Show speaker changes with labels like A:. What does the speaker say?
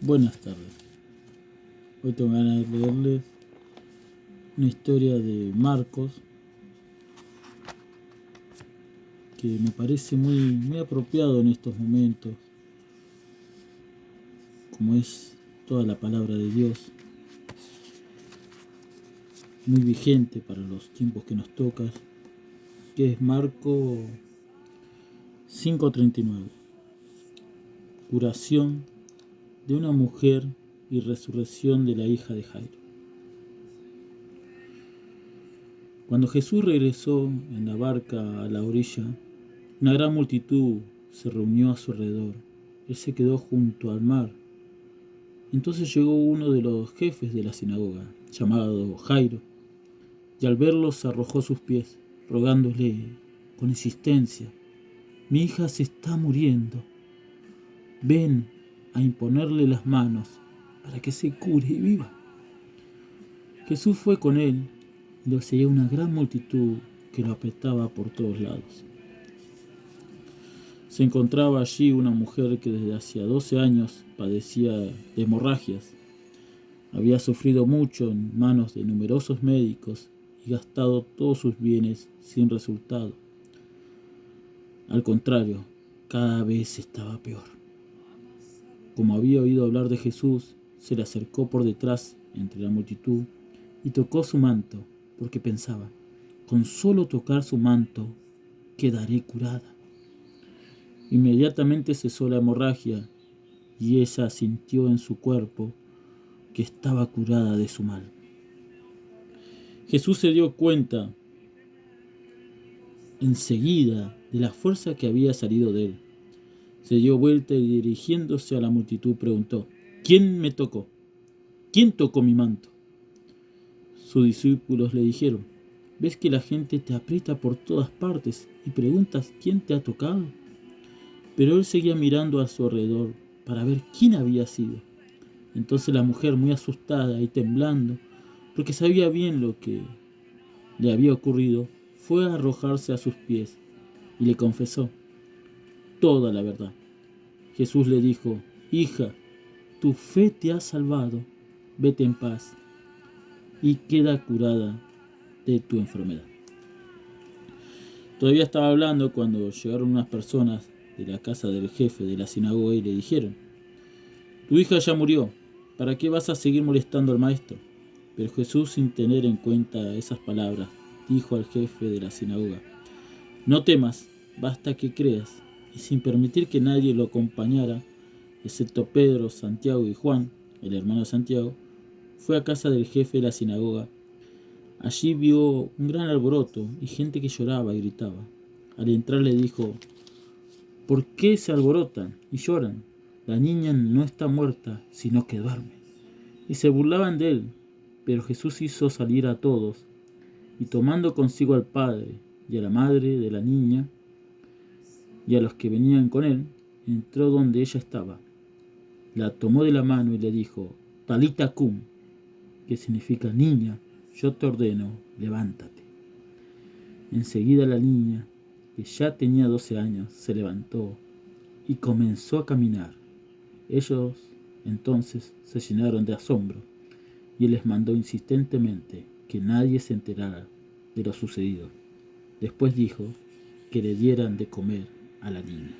A: Buenas tardes. Hoy tengo ganas de leerles una historia de Marcos que me parece muy apropiado en estos momentos, como es toda la palabra de Dios, muy vigente para los tiempos que nos tocan, que es Marcos 5:39. Curación de una mujer y resurrección de la hija de Jairo. Cuando Jesús regresó en la barca a la orilla, una gran multitud se reunió a su alrededor. Él se quedó junto al mar. Entonces llegó uno de los jefes de la sinagoga, llamado Jairo, y al verlo se arrojó a sus pies, rogándole con insistencia: mi hija se está muriendo. Ven a imponerle las manos para que se cure y viva. Jesús fue con él y lo seguía una gran multitud que lo apretaba por todos lados. Se encontraba allí una mujer que desde hacía 12 años padecía de hemorragias. Había sufrido mucho en manos de numerosos médicos y gastado todos sus bienes sin resultado. Al contrario, cada vez estaba peor. Como había oído hablar de Jesús, se le acercó por detrás entre la multitud y tocó su manto, porque pensaba: con solo tocar su manto quedaré curada. Inmediatamente cesó la hemorragia y ella sintió en su cuerpo que estaba curada de su mal. Jesús se dio cuenta enseguida de la fuerza que había salido de él. Se dio vuelta y dirigiéndose a la multitud preguntó: ¿quién me tocó? ¿Quién tocó mi manto? Sus discípulos le dijeron: ¿ves que la gente te aprieta por todas partes y preguntas quién te ha tocado? Pero él seguía mirando a su alrededor para ver quién había sido. Entonces la mujer, muy asustada y temblando, porque sabía bien lo que le había ocurrido, fue a arrojarse a sus pies y le confesó toda la verdad. Jesús le dijo: hija, tu fe te ha salvado, vete en paz y queda curada de tu enfermedad. Todavía estaba hablando cuando llegaron unas personas de la casa del jefe de la sinagoga y le dijeron: tu hija ya murió, ¿para qué vas a seguir molestando al maestro? Pero Jesús, sin tener en cuenta esas palabras, dijo al jefe de la sinagoga: no temas, basta que creas. Y sin permitir que nadie lo acompañara, excepto Pedro, Santiago y Juan, el hermano de Santiago, fue a casa del jefe de la sinagoga. Allí vio un gran alboroto y gente que lloraba y gritaba. Al entrar le dijo: ¿por qué se alborotan y lloran? La niña no está muerta, sino que duerme. Y se burlaban de él, pero Jesús hizo salir a todos, y tomando consigo al padre y a la madre de la niña, y a los que venían con él, entró donde ella estaba. La tomó de la mano y le dijo: Talita cum, que significa: niña, yo te ordeno, levántate. Enseguida la niña, que ya tenía 12 años, se levantó y comenzó a caminar. Ellos entonces se llenaron de asombro y él les mandó insistentemente que nadie se enterara de lo sucedido. Después dijo que le dieran de comer a la niña.